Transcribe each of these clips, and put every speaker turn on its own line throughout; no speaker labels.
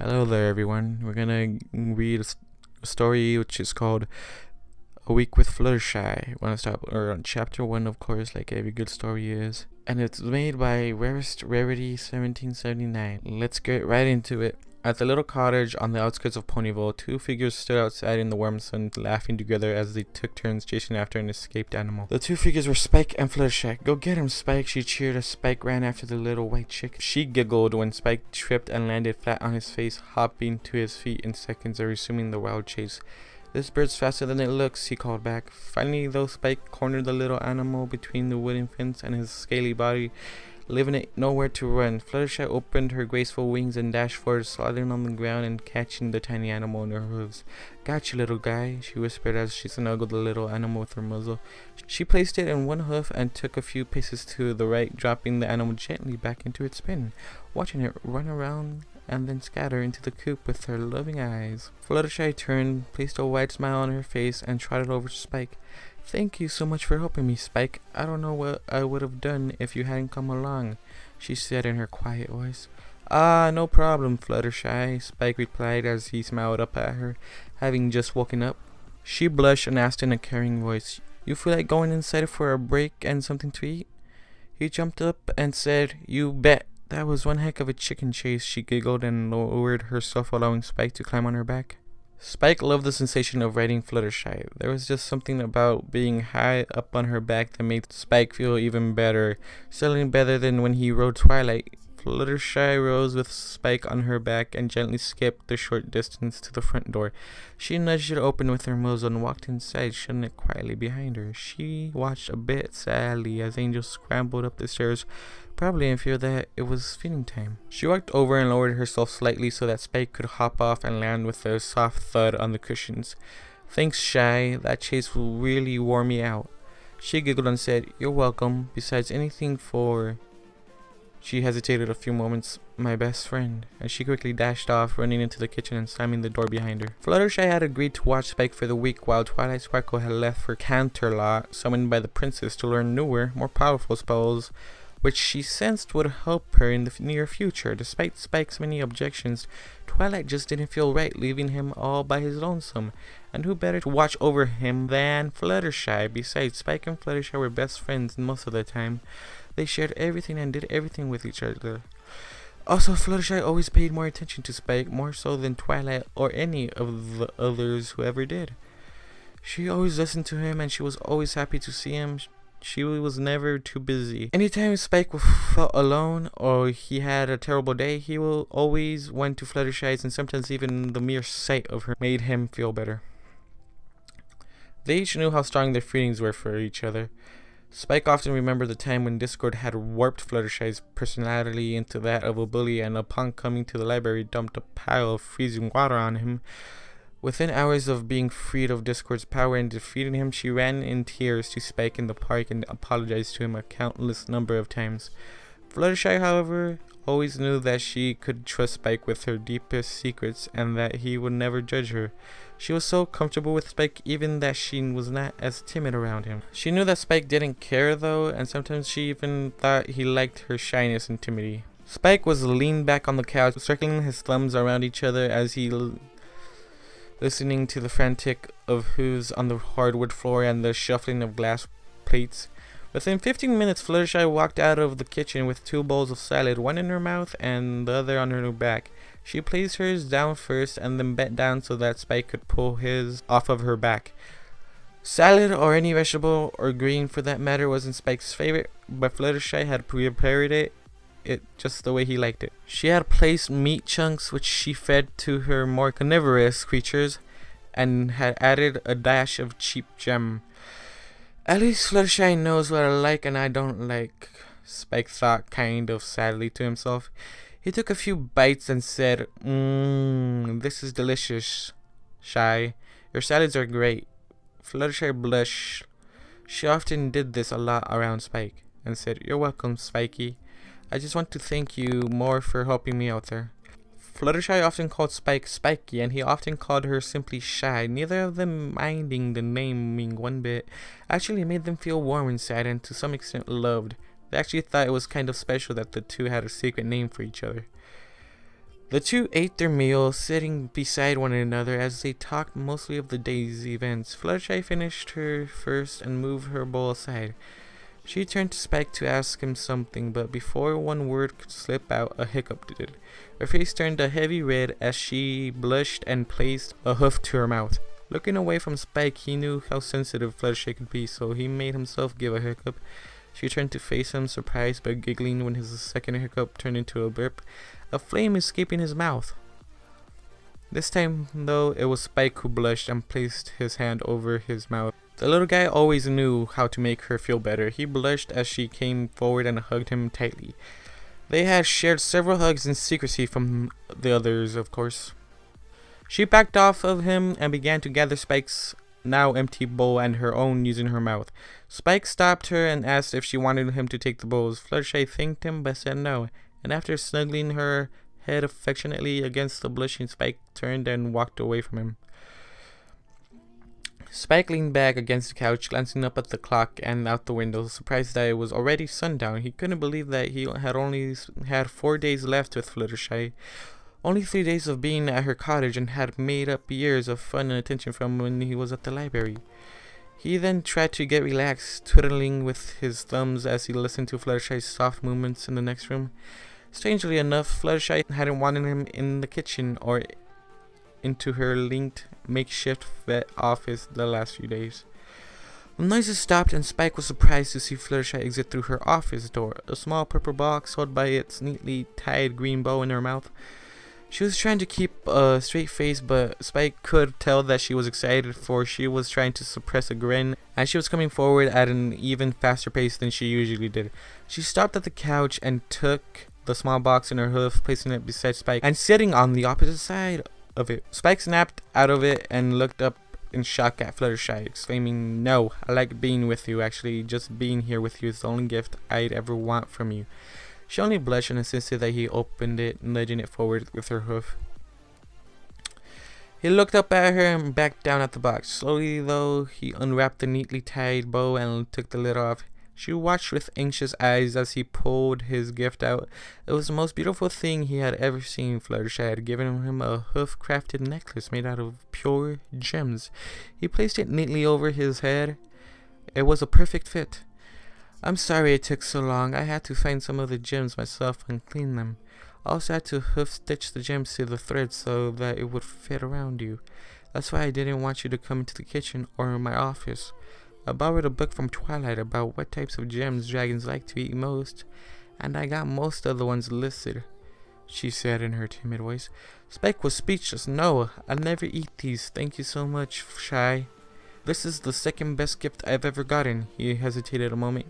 Hello there, everyone. We're gonna read a story which is called A Week with Fluttershy. Want to start on chapter 1, of course, like every good story is. And it's made by Rarest Rarity 1779. Let's get right into it. At the little cottage on the outskirts of Ponyville, two figures stood outside in the warm sun, laughing together as they took turns chasing after an escaped animal. The two figures were Spike and Fluttershy. "Go get him, Spike," she cheered as Spike ran after the little white chick. She giggled when Spike tripped and landed flat on his face, hopping to his feet in seconds and resuming the wild chase. "This bird's faster than it looks," he called back. Finally, though, Spike cornered the little animal between the wooden fence and his scaly body, leaving it nowhere to run. Fluttershy opened her graceful wings and dashed forward, sliding on the ground and catching the tiny animal in her hooves. "Gotcha, little guy," she whispered as she snuggled the little animal with her muzzle. She placed it in one hoof and took a few paces to the right, dropping the animal gently back into its pen, watching it run around and then scatter into the coop with her loving eyes. Fluttershy turned, placed a wide smile on her face, and trotted over to Spike. "Thank you so much for helping me, Spike. I don't know what I would have done if you hadn't come along," she said in her quiet voice. "Ah, no problem, Fluttershy," Spike replied as he smiled up at her, having just woken up. She blushed and asked in a caring voice, "You feel like going inside for a break and something to eat?" He jumped up and said, "You bet. That was one heck of a chicken chase." She giggled and lowered herself, allowing Spike to climb on her back. Spike loved the sensation of riding Fluttershy. There was just something about being high up on her back that made Spike feel even better, certainly better than when he rode Twilight. Fluttershy rose with Spike on her back and gently skipped the short distance to the front door. She nudged it open with her muzzle and walked inside, shutting it quietly behind her. She watched a bit sadly as Angel scrambled up the stairs, probably in fear that it was feeding time. She walked over and lowered herself slightly so that Spike could hop off and land with a soft thud on the cushions. "Thanks, Shy. That chase will really wore me out." She giggled and said, "You're welcome. Besides anything for..." She hesitated a few moments. "My best friend," and she quickly dashed off, running into the kitchen and slamming the door behind her. Fluttershy had agreed to watch Spike for the week while Twilight Sparkle had left for Canterlot, summoned by the princess to learn newer, more powerful spells, which she sensed would help her in the near future. Despite Spike's many objections, Twilight just didn't feel right leaving him all by his lonesome, and who better to watch over him than Fluttershy? Besides, Spike and Fluttershy were best friends most of the time. They shared everything and did everything with each other. Also, Fluttershy always paid more attention to Spike, more so than Twilight or any of the others who ever did. She always listened to him and she was always happy to see him. She was never too busy. Anytime Spike felt alone or he had a terrible day, he will always went to Fluttershy's, and sometimes even the mere sight of her made him feel better. They each knew how strong their feelings were for each other. Spike often remembered the time when Discord had warped Fluttershy's personality into that of a bully, and upon coming to the library dumped a pile of freezing water on him. Within hours of being freed of Discord's power and defeating him, she ran in tears to Spike in the park and apologized to him a countless number of times. Fluttershy, however, always knew that she could trust Spike with her deepest secrets and that he would never judge her. She was so comfortable with Spike even that she was not as timid around him. She knew that Spike didn't care though, and sometimes she even thought he liked her shyness and timidity. Spike was leaned back on the couch, circling his thumbs around each other as he listening to the frantic of hooves on the hardwood floor and the shuffling of glass plates. Within 15 minutes, Fluttershy walked out of the kitchen with 2 bowls of salad, one in her mouth and the other on her back. She placed hers down first and then bent down so that Spike could pull his off of her back. Salad, or any vegetable or green for that matter, wasn't Spike's favorite, but Fluttershy had prepared it just the way he liked it. She had placed meat chunks which she fed to her more carnivorous creatures, and had added a dash of cheap jam. "At least Fluttershy knows what I like and I don't like," Spike thought kind of sadly to himself. He took a few bites and said, "This is delicious, Shy. Your salads are great." Fluttershy blushed. She often did this a lot around Spike, and said, "You're welcome, Spikey. I just want to thank you more for helping me out there." Fluttershy often called Spike Spikey, and he often called her simply Shy, neither of them minding the naming one bit. Actually, it made them feel warm inside and to some extent loved. They actually thought it was kind of special that the two had a secret name for each other. The two ate their meal, sitting beside one another as they talked mostly of the day's events. Fluttershy finished her first and moved her bowl aside. She turned to Spike to ask him something, but before one word could slip out, a hiccup did. Her face turned a heavy red as she blushed and placed a hoof to her mouth. Looking away from Spike, he knew how sensitive Fluttershy could be, so he made himself give a hiccup. She turned to face him, surprised but giggling when his second hiccup turned into a burp, a flame escaping his mouth. This time, though, it was Spike who blushed and placed his hand over his mouth. The little guy always knew how to make her feel better. He blushed as she came forward and hugged him tightly. They had shared several hugs in secrecy from the others, of course. She backed off of him and began to gather Spike's now empty bowl and her own using her mouth. Spike stopped her and asked if she wanted him to take the bowls. Fluttershy thanked him but said no, and after snuggling her head affectionately against the blushing Spike, turned and walked away from him. Spike leaned back against the couch, glancing up at the clock and out the window, surprised that it was already sundown. He couldn't believe that he had only had 4 days left with Fluttershy. Only 3 days of being at her cottage, and had made up years of fun and attention from when he was at the library. He then tried to get relaxed, twiddling with his thumbs as he listened to Fluttershy's soft movements in the next room. Strangely enough, Fluttershy hadn't wanted him in the kitchen or into her linked makeshift vet office the last few days. The noises stopped and Spike was surprised to see Fluttershy exit through her office door, a small purple box held by its neatly tied green bow in her mouth. She was trying to keep a straight face, but Spike could tell that she was excited, for she was trying to suppress a grin, and she was coming forward at an even faster pace than she usually did. She stopped at the couch and took the small box in her hoof, placing it beside Spike and sitting on the opposite side of it. Spike snapped out of it and looked up in shock at Fluttershy, exclaiming, "No, I like being with you. Actually, just being here with you is the only gift I'd ever want from you." She only blushed and insisted that he opened it, nudging it forward with her hoof. He looked up at her and back down at the box. Slowly, though, he unwrapped the neatly tied bow and took the lid off. She watched with anxious eyes as he pulled his gift out. It was the most beautiful thing he had ever seen. Fluttershy had given him a hoof-crafted necklace made out of pure gems. He placed it neatly over his head. It was a perfect fit. "I'm sorry it took so long. I had to find some of the gems myself and clean them. I also had to hoof-stitch the gems to the thread so that it would fit around you. That's why I didn't want you to come into the kitchen or my office. I borrowed a book from Twilight about what types of gems dragons like to eat most, and I got most of the ones listed," she said in her timid voice. Spike was speechless. "No, I'll never eat these. Thank you so much, Shy. This is the second best gift I've ever gotten." He hesitated a moment.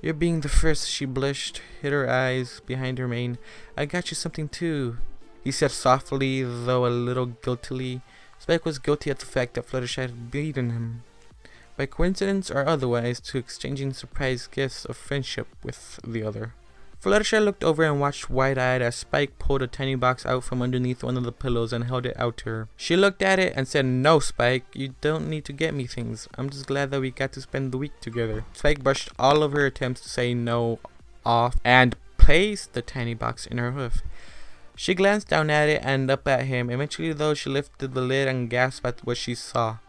"You're being the first," she blushed, hid her eyes behind her mane. "I got you something too," he said softly, though a little guiltily. Spike was guilty at the fact that Fluttershy had beaten him, by coincidence or otherwise, to exchanging surprise gifts of friendship with the other. Fluttershy looked over and watched wide-eyed as Spike pulled a tiny box out from underneath one of the pillows and held it out to her. She looked at it and said, "No, Spike, you don't need to get me things. I'm just glad that we got to spend the week together." Spike brushed all of her attempts to say no off and placed the tiny box in her hoof. She glanced down at it and up at him. Eventually, though, she lifted the lid and gasped at what she saw.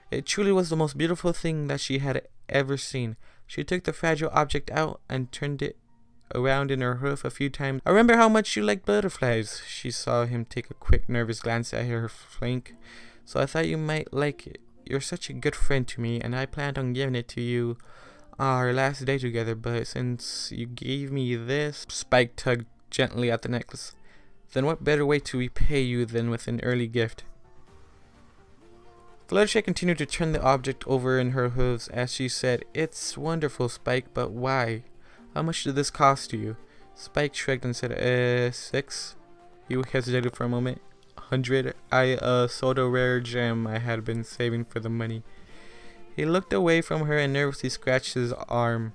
It truly was the most beautiful thing that she had ever seen. She took the fragile object out and turned it around in her hoof a few times. "I remember how much you like butterflies." She saw him take a quick, nervous glance at her flank. "So I thought you might like it. You're such a good friend to me, and I planned on giving it to you our last day together, but since you gave me this..." Spike tugged gently at the necklace. "Then what better way to repay you than with an early gift?" Fluttershy continued to turn the object over in her hooves as she said, "It's wonderful, Spike, but why? How much did this cost you?" Spike shrugged and said, $6. He hesitated for a moment. $100. I sold a rare gem I had been saving for the money." He looked away from her and nervously scratched his arm.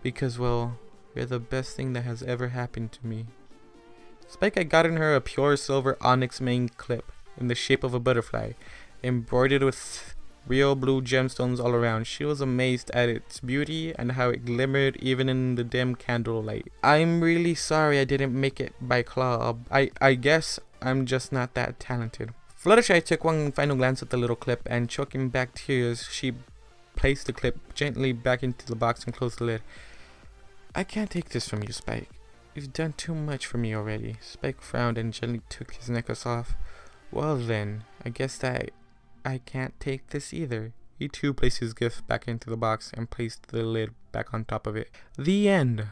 "Because, well, you're the best thing that has ever happened to me." Spike had gotten her a pure silver onyx mane clip in the shape of a butterfly, embroidered with real blue gemstones all around. She was amazed at its beauty and how it glimmered even in the dim candlelight. I'm really sorry I didn't make it by claw. I guess I'm just not that talented. Fluttershy took one final glance at the little clip, and choking back tears, she placed the clip gently back into the box and closed the lid. I can't take this from you, Spike. You've done too much for me already. Spike frowned and gently took his necklace off. Well then, I guess that I can't take this either. He too placed his gift back into the box and placed the lid back on top of it. The end.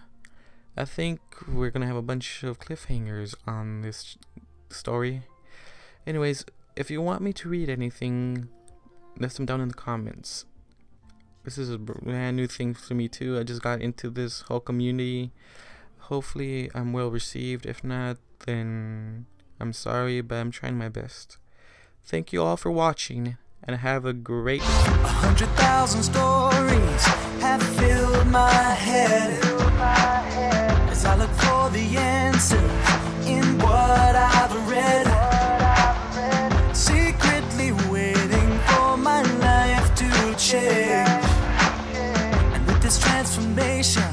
I think we're gonna have a bunch of cliffhangers on this story. Anyways, if you want me to read anything, list them down in the comments. This is a brand new thing for me too. I just got into this whole community. Hopefully I'm well received. If not, then I'm sorry, but I'm trying my best. Thank you all for watching, and have a great
100,000 stories have filled my head as I look for the answers in what I've read, secretly waiting for my life to change. And with this transformation